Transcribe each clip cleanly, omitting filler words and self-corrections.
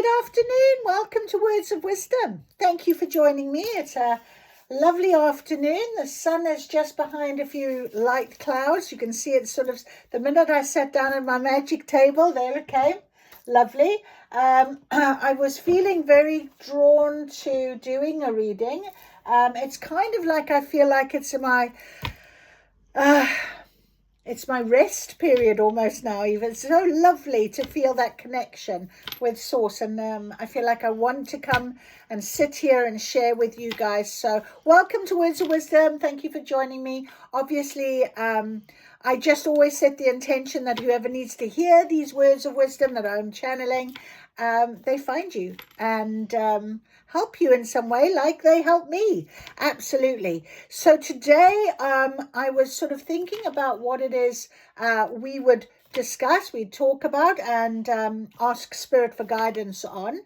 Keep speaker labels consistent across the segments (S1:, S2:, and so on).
S1: Good afternoon. Welcome to Words of Wisdom. Thank you for joining me. It's a lovely afternoon. The sun is just behind a few light clouds. You can see it sort of the minute I sat down at my magic table, there it came. Lovely. I was feeling very drawn to doing a reading. It's kind of like I feel like it's my rest period almost now. Even it's so lovely to feel that connection with Source, and I feel like I want to come and sit here and share with you guys. So welcome to Words of Wisdom. Thank you for joining me. Obviously, I just always set the intention that whoever needs to hear these words of wisdom that I'm channeling, they find you and help you in some way like they help me. Absolutely. So today I was sort of thinking about what it is we would discuss, we'd talk about and ask Spirit for guidance on.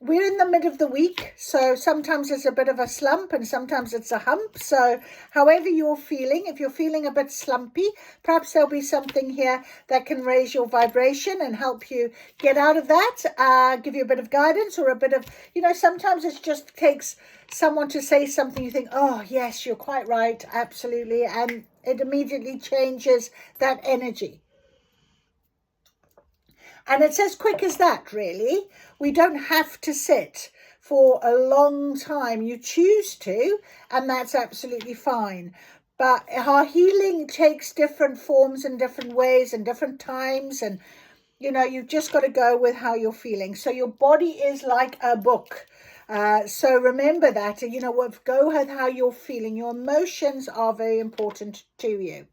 S1: We're in the mid of the week, so sometimes it's a bit of a slump and sometimes it's a hump. So however you're feeling, if you're feeling a bit slumpy, perhaps there'll be something here that can raise your vibration and help you get out of that, give you a bit of guidance or a bit of, sometimes it just takes someone to say something you think, oh, yes, you're quite right, absolutely. And it immediately changes that energy. And it's as quick as that, really. We don't have to sit for a long time. You choose to, and that's absolutely fine. But our healing takes different forms and different ways and different times. And, you've just got to go with how you're feeling. So your body is like a book. So remember that, go with how you're feeling. Your emotions are very important to you.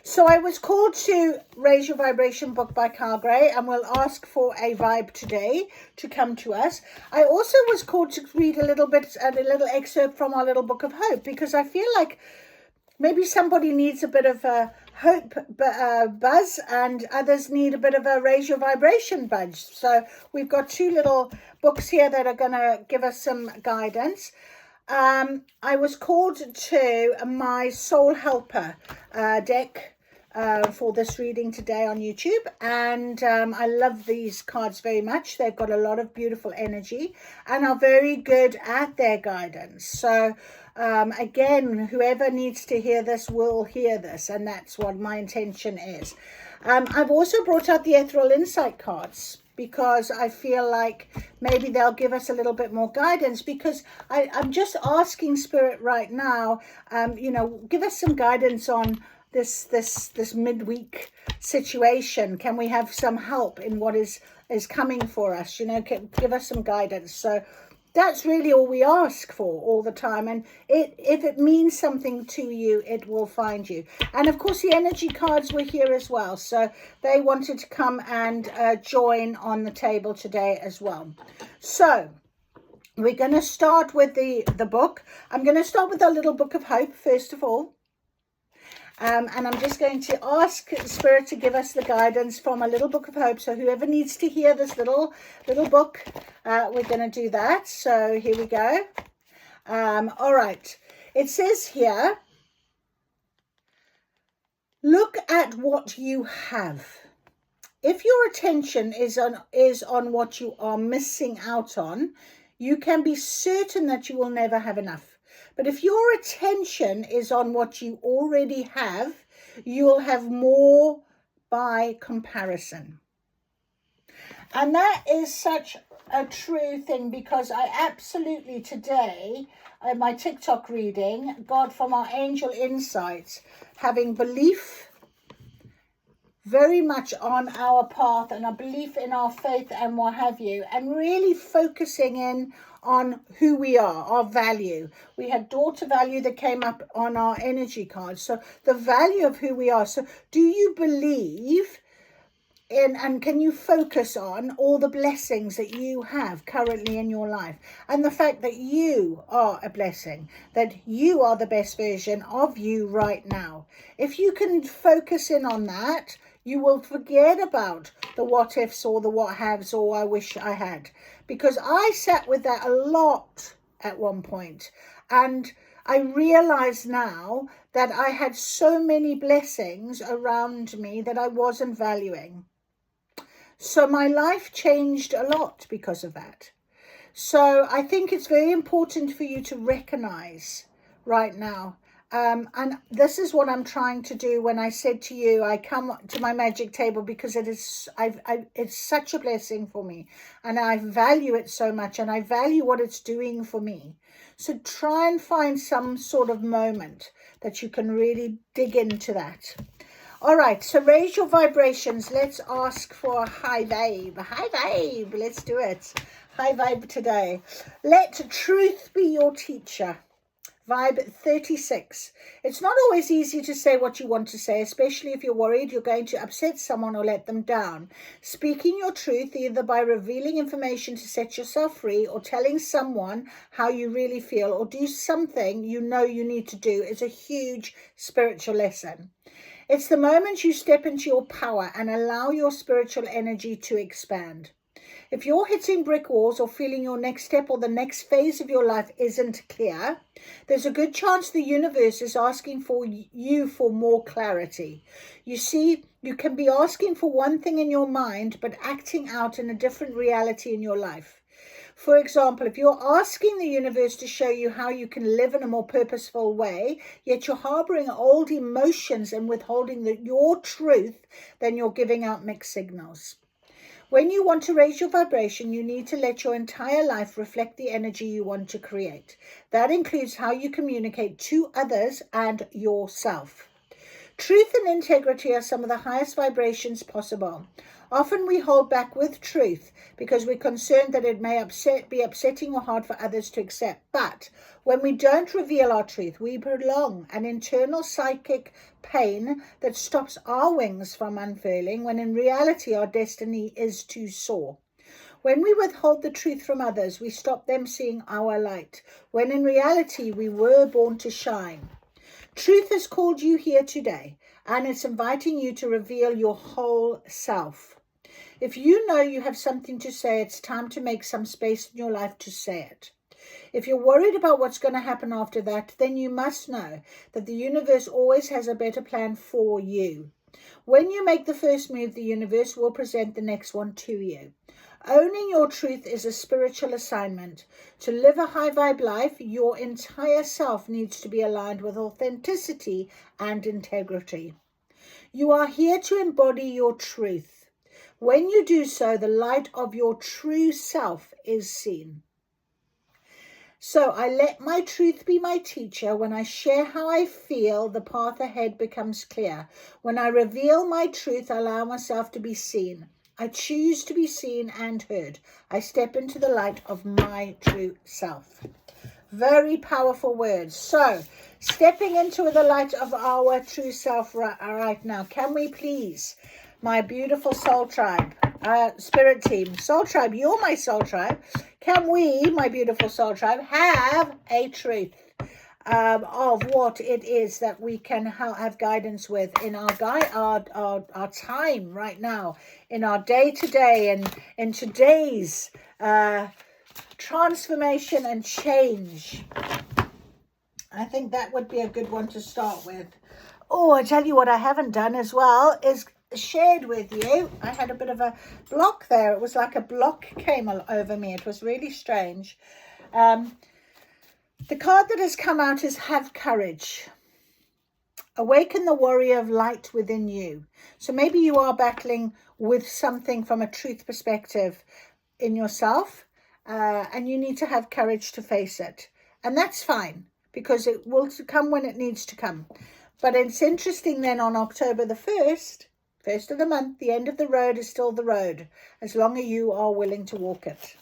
S1: So I was called to Raise Your Vibration book by Carl Gray, and we'll ask for a vibe today to come to us. I also was called to read a little excerpt from our little book of hope, because I feel like maybe somebody needs a bit of a hope buzz and others need a bit of a Raise Your Vibration buzz. So we've got two little books here that are going to give us some guidance. I was called to my Soul Helper deck for this reading today on YouTube, and I love these cards very much. They've got a lot of beautiful energy and are very good at their guidance. So again, whoever needs to hear this will hear this, and that's what my intention is. I've also brought out the Ethereal Insight cards, because I feel like maybe they'll give us a little bit more guidance, because I'm just asking Spirit right now, give us some guidance on this midweek situation. Can we have some help in what is coming for us? Give us some guidance. So that's really all we ask for all the time. And if it means something to you, it will find you. And of course, the energy cards were here as well. So they wanted to come and join on the table today as well. So we're going to start with the book. I'm going to start with our little book of hope, first of all. And I'm just going to ask Spirit to give us the guidance from a little book of hope. So whoever needs to hear this little book, we're going to do that. So here we go. All right. It says here, look at what you have. If your attention is on what you are missing out on, you can be certain that you will never have enough. But if your attention is on what you already have, you'll have more by comparison. And that is such a true thing, because I absolutely today, in my TikTok reading, got from our Angel Insights, having belief very much on our path and a belief in our faith and what have you, and really focusing in on who we are, our value. We had daughter value that came up on our energy card. So the value of who we are. So do you believe in, and can you focus on all the blessings that you have currently in your life, and the fact that you are a blessing, that you are the best version of you right now? If you can focus in on that, you will forget about the what ifs or the what haves or I wish I had, because I sat with that a lot at one point, and I realize now that I had so many blessings around me that I wasn't valuing. So my life changed a lot because of that. So I think it's very important for you to recognize right now. And this is what I'm trying to do when I said to you, I come to my magic table because it is, it's such a blessing for me. And I value it so much, and I value what it's doing for me. So try and find some sort of moment that you can really dig into that. All right, so raise your vibrations. Let's ask for a high vibe. High vibe. Let's do it. High vibe today. Let truth be your teacher. Vibe 36. It's not always easy to say what you want to say, especially if you're worried you're going to upset someone or let them down. Speaking your truth, either by revealing information to set yourself free or telling someone how you really feel or do something you know you need to do, is a huge spiritual lesson. It's the moment you step into your power and allow your spiritual energy to expand. If you're hitting brick walls or feeling your next step or the next phase of your life isn't clear, there's a good chance the universe is asking for you for more clarity. You see, you can be asking for one thing in your mind, but acting out in a different reality in your life. For example, if you're asking the universe to show you how you can live in a more purposeful way, yet you're harboring old emotions and withholding your truth, then you're giving out mixed signals. When you want to raise your vibration, you need to let your entire life reflect the energy you want to create. That includes how you communicate to others and yourself. Truth and integrity are some of the highest vibrations possible. Often we hold back with truth because we're concerned that it may be upsetting or hard for others to accept. But when we don't reveal our truth, we prolong an internal psychic pain that stops our wings from unfurling, when in reality our destiny is to soar. When we withhold the truth from others, we stop them seeing our light, when in reality we were born to shine. Truth has called you here today, and it's inviting you to reveal your whole self. If you know you have something to say, it's time to make some space in your life to say it. If you're worried about what's going to happen after that, then you must know that the universe always has a better plan for you. When you make the first move, the universe will present the next one to you. Owning your truth is a spiritual assignment. To live a high vibe life, your entire self needs to be aligned with authenticity and integrity. You are here to embody your truth. When you do so, the light of your true self is seen. So I let my truth be my teacher. When I share how I feel, the path ahead becomes clear. When I reveal my truth, I allow myself to be seen. I choose to be seen and heard. I step into the light of my true self. Very powerful words. So, stepping into the light of our true self right now. Can we please, my beautiful soul tribe, spirit team, soul tribe, you're my soul tribe. Can we, my beautiful soul tribe, have a truth of what it is that we can have guidance with in our time right now, in our day-to-day, and in today's transformation and change? I think that would be a good one to start with. Oh, I tell you what I haven't done as well is shared with you. I had a bit of a block there. It was like a block came over me. It was really strange. The card that has come out is Have Courage. Awaken the warrior of light within you. So maybe you are battling with something from a truth perspective in yourself, and you need to have courage to face it. And that's fine, because it will come when it needs to come. But it's interesting then, on October the 1st of the month, the end of the road is still the road, as long as you are willing to walk it.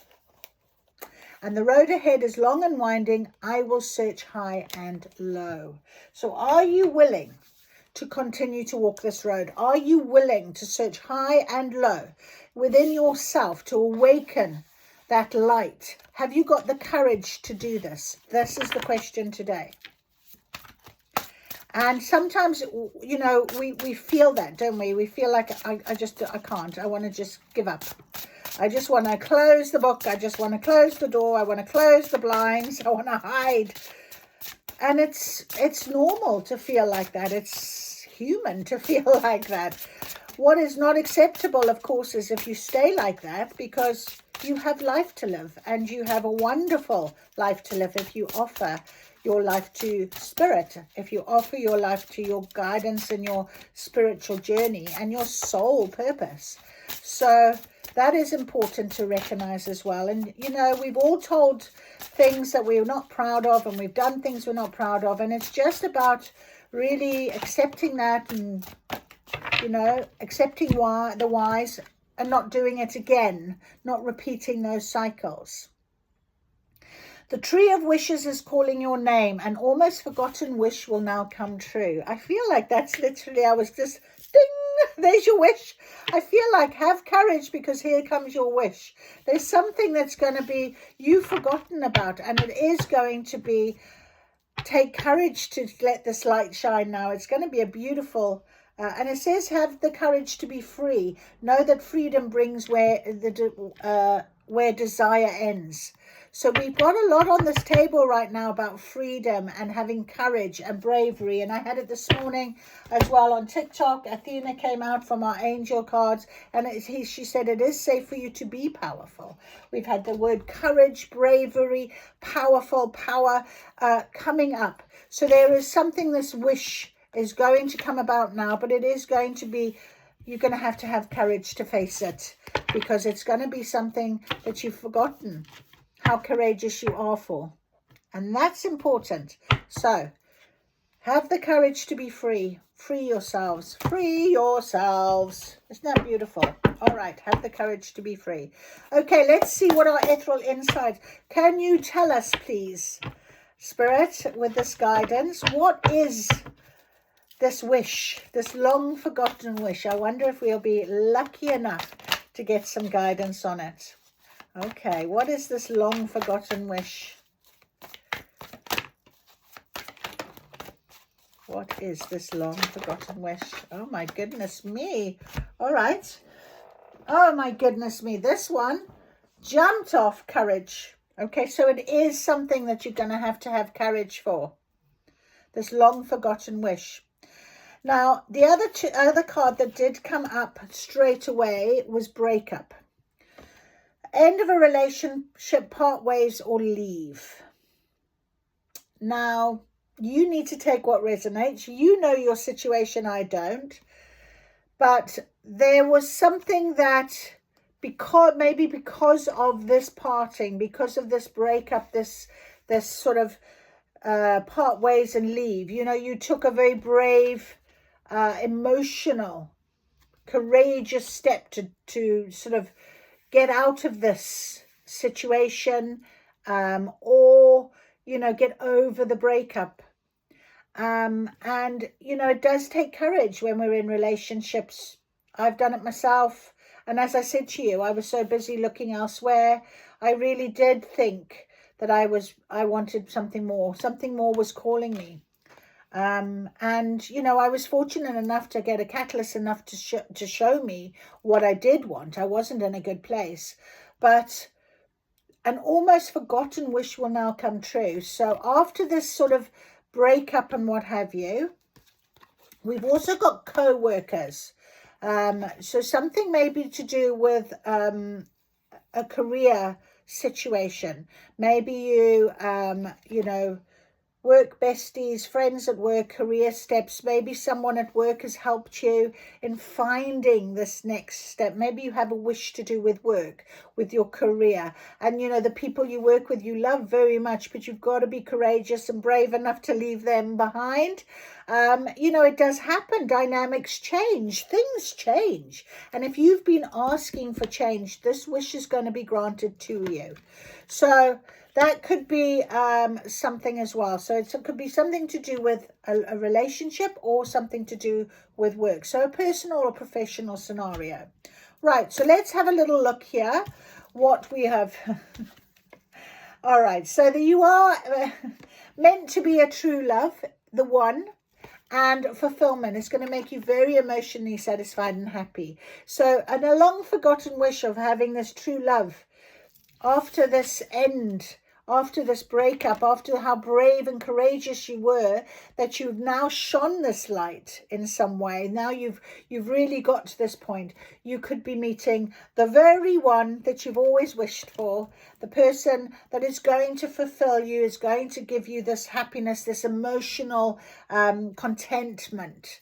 S1: And the road ahead is long and winding. I will search high and low. So are you willing to continue to walk this road? Are you willing to search high and low within yourself to awaken that light? Have you got the courage to do this? This is the question today. And sometimes, you know, we feel that, don't we? We feel like I can't. I want to just give up. I just want to close the book. I just want to close the door. I want to close the blinds. I want to hide. And it's normal to feel like that. It's human to feel like that. What is not acceptable, of course, is if you stay like that, because you have life to live, and you have a wonderful life to live if you offer your life to spirit, if you offer your life to your guidance and your spiritual journey and your soul purpose. So that is important to recognize as well. And, you know, we've all told things that we're not proud of, and we've done things we're not proud of. And it's just about really accepting that, and, you know, accepting the whys and not doing it again, not repeating those cycles. The tree of wishes is calling your name. An almost forgotten wish will now come true. I feel like that's literally, I was just, ding, there's your wish. I feel like have courage, because here comes your wish. There's something that's going to be you've forgotten about, and it is going to be, take courage to let this light shine now. It's going to be a beautiful, and it says have the courage to be free. Know that freedom brings where desire ends. So we've got a lot on this table right now about freedom and having courage and bravery. And I had it this morning as well on TikTok. Athena came out from our angel cards, and she said it is safe for you to be powerful. We've had the word courage, bravery, powerful, power coming up. So there is something, this wish is going to come about now, but it is going to be, you're going to have courage to face it, because it's going to be something that you've forgotten how courageous you are for. And that's important. So have the courage to be free. Free yourselves. Free yourselves. Isn't that beautiful? All right. Have the courage to be free. Okay, let's see what our ethereal insight. Can you tell us, please, Spirit, with this guidance, what is this wish, this long forgotten wish? I wonder if we'll be lucky enough to get some guidance on it. Okay, what is this long forgotten wish? What is this long forgotten wish? Oh my goodness me. All right. Oh my goodness me. This one jumped off courage. Okay, so it is something that you're going to have courage for. This long forgotten wish. Now, the other card that did come up straight away was breakup. End of a relationship, part ways, or leave. Now, you need to take what resonates. You know your situation, I don't. But there was something that, because of this parting, because of this breakup, this sort of part ways and leave, you know, you took a very brave, emotional, courageous step to sort of get out of this situation, or, you know, get over the breakup. And, you know, it does take courage when we're in relationships. I've done it myself. And as I said to you, I was so busy looking elsewhere. I really did think that I wanted something more. Something more was calling me. And, you know, I was fortunate enough to get a catalyst enough to show me what I did want. I wasn't in a good place, but an almost forgotten wish will now come true. So after this sort of breakup and what have you, we've also got co-workers. So something maybe to do with a career situation. Maybe you, you know, work besties, friends at work, career steps. Maybe someone at work has helped you in finding this next step. Maybe you have a wish to do with work, with your career. And, you know, the people you work with, you love very much, but you've got to be courageous and brave enough to leave them behind. You know, it does happen. Dynamics change. Things change. And if you've been asking for change, this wish is going to be granted to you. So that could be something as well. So it could be something to do with a relationship or something to do with work. So a personal or professional scenario. Right, so let's have a little look here what we have. All right, so you are meant to be a true love, the one. And fulfillment is going to make you very emotionally satisfied and happy. So a long forgotten wish of having this true love after this end after this breakup, after how brave and courageous you were, that you've now shone this light in some way. Now you've really got to this point. You could be meeting the very one that you've always wished for, the person that is going to fulfill you, is going to give you this happiness, this emotional contentment.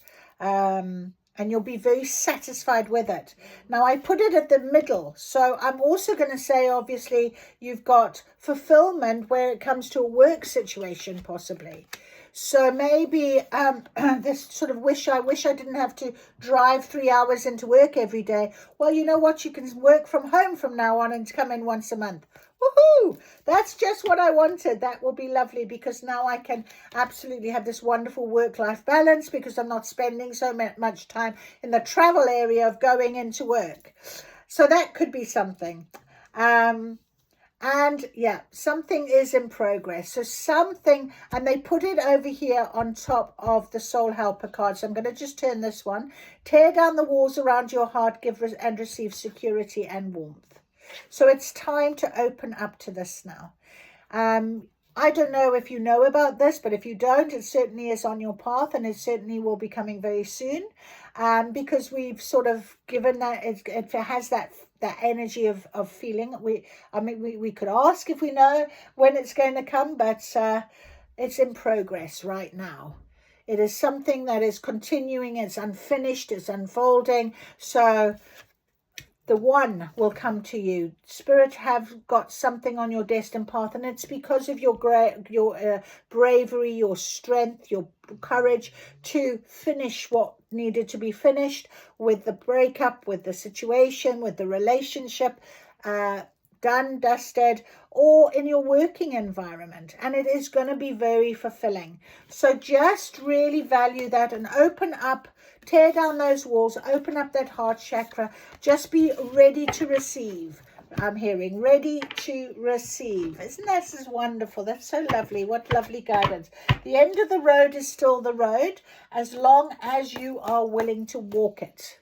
S1: And you'll be very satisfied with it. Now, I put it at the middle. So I'm also going to say, obviously, you've got fulfillment where it comes to a work situation, possibly. So maybe this sort of I wish I didn't have to drive 3 hours into work every day. Well, you know what? You can work from home from now on and come in once a month. Woohoo! That's just what I wanted. That will be lovely, because now I can absolutely have this wonderful work-life balance, because I'm not spending so much time in the travel area of going into work. So that could be something. And yeah, something is in progress. So something, and they put it over here on top of the Soul Helper card. So I'm going to just turn this one. Tear down the walls around your heart, give and receive security and warmth. So it's time to open up to this now. I don't know if you know about this, but if you don't, it certainly is on your path, and it certainly will be coming very soon, because we've sort of given that, it has that energy of feeling. We could ask if we know when it's going to come, but it's in progress right now. It is something that is continuing, it's unfinished, it's unfolding. So the one will come to you. Spirit have got something on your destined path, and it's because of your bravery, your strength, your courage to finish what needed to be finished with the breakup, with the situation, with the relationship, done, dusted, or in your working environment. And it is going to be very fulfilling. So just really value that and open up. Tear down those walls, open up that heart chakra. Just be ready to receive. I'm hearing ready to receive. Isn't that just wonderful? That's so lovely. What lovely guidance. The end of the road is still the road, as long as you are willing to walk it.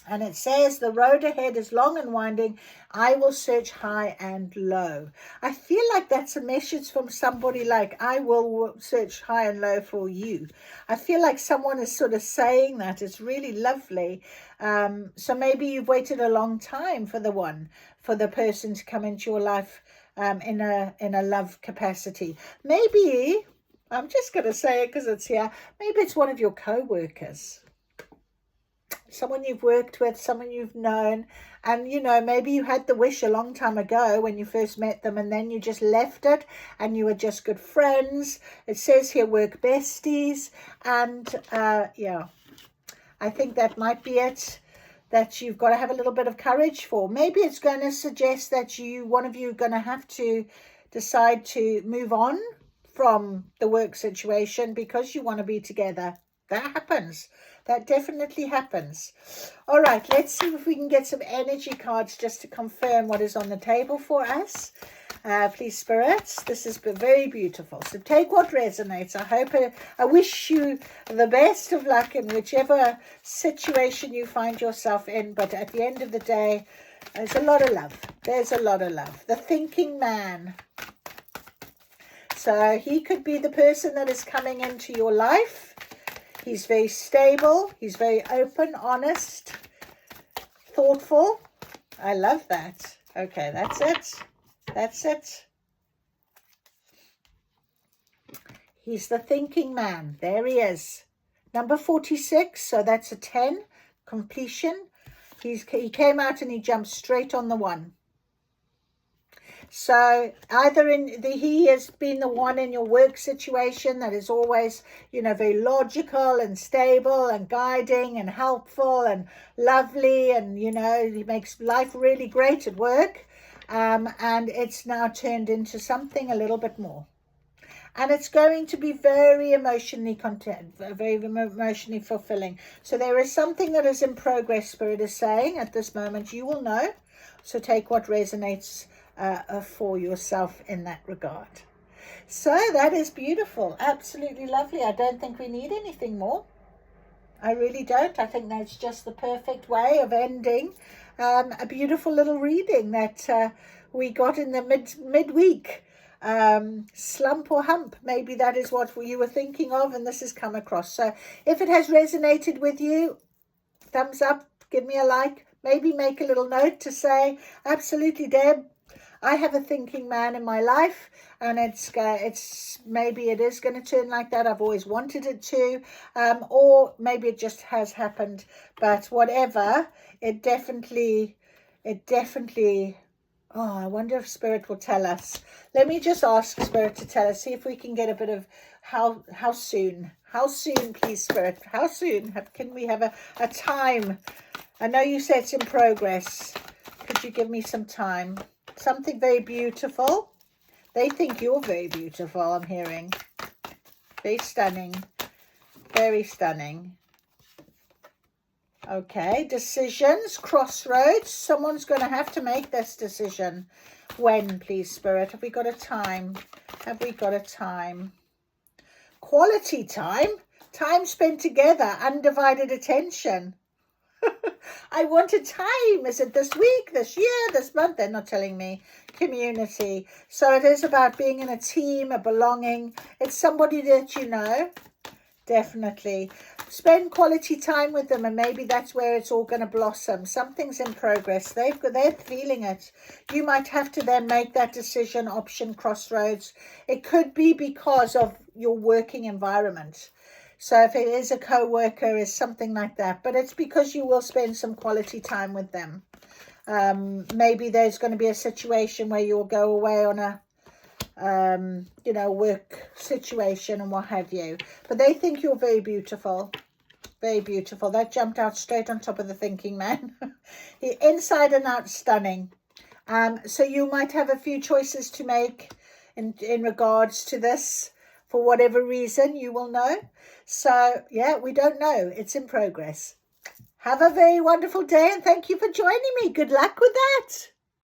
S1: And it says, the road ahead is long and winding. I will search high and low. I feel like that's a message from somebody, like, I will search high and low for you. I feel like someone is sort of saying that. It's really lovely. So maybe you've waited a long time for the person to come into your life in a love capacity. Maybe, I'm just going to say it because it's here, maybe it's one of your co-workers. Someone you've worked with, someone you've known, and maybe you had the wish a long time ago when you first met them, and then you just left it and you were just good friends. It says here work besties, and yeah, I think that might be it, that you've got to have a little bit of courage for. Maybe it's going to suggest that one of you are going to have to decide to move on from the work situation because you want to be together. That happens. That definitely happens. All right, let's see if we can get some energy cards just to confirm what is on the table for us. Please, spirits, this has been very beautiful. So take what resonates. I wish you the best of luck in whichever situation you find yourself in. But at the end of the day, there's a lot of love. There's a lot of love. The thinking man. So he could be the person that is coming into your life. He's very stable. He's very open, honest, thoughtful. I love that. Okay, that's it. That's it. He's the thinking man. There he is. Number 46. So that's a 10. Completion. He came out and he jumped straight on the 1. So either he has been the one in your work situation that is always, very logical and stable and guiding and helpful and lovely, and, he makes life really great at work. And it's now turned into something a little bit more. And it's going to be very emotionally very emotionally fulfilling. So there is something that is in progress, Spirit is saying at this moment. You will know. So take what resonates for yourself in that regard. So that is beautiful. Absolutely lovely. I don't think we need anything more. I really don't. I think that's just the perfect way of ending a beautiful little reading that we got in the midweek. slump or hump. Maybe that is what you were thinking of, and this has come across. So if it has resonated with you, thumbs up, give me a like, maybe make a little note to say, absolutely, Deb, I have a thinking man in my life, and it's maybe it is going to turn like that. I've always wanted it to, or maybe it just has happened. But whatever, it definitely. Oh, I wonder if Spirit will tell us. Let me just ask Spirit to tell us. See if we can get a bit of how soon. How soon, please, Spirit? How soon can we have a time? I know you said it's in progress. Could you give me some time? Something very beautiful. They think you're very beautiful, I'm hearing. Very stunning. Very stunning. Okay, decisions, crossroads. Someone's going to have to make this decision. When, please, Spirit? Have we got a time? Have we got a time? Quality time. Time spent together. Undivided attention. I want a time. Is it this week, this year, this month? They're not telling me. Community. So it is about being in a team, a belonging. It's somebody that you know. Definitely. Spend quality time with them, and maybe that's where it's all going to blossom. Something's in progress. They're feeling it. You might have to then make that decision, option, crossroads. It could be because of your working environment. So if it is a co-worker, is something like that. But it's because you will spend some quality time with them. Maybe there's going to be a situation where you'll go away on a work situation and what have you. But they think you're very beautiful. Very beautiful. That jumped out straight on top of the thinking man. Inside and out, stunning. So you might have a few choices to make in regards to this. For whatever reason, you will know. So, yeah, we don't know. It's in progress. Have a very wonderful day, and thank you for joining me. Good luck with that.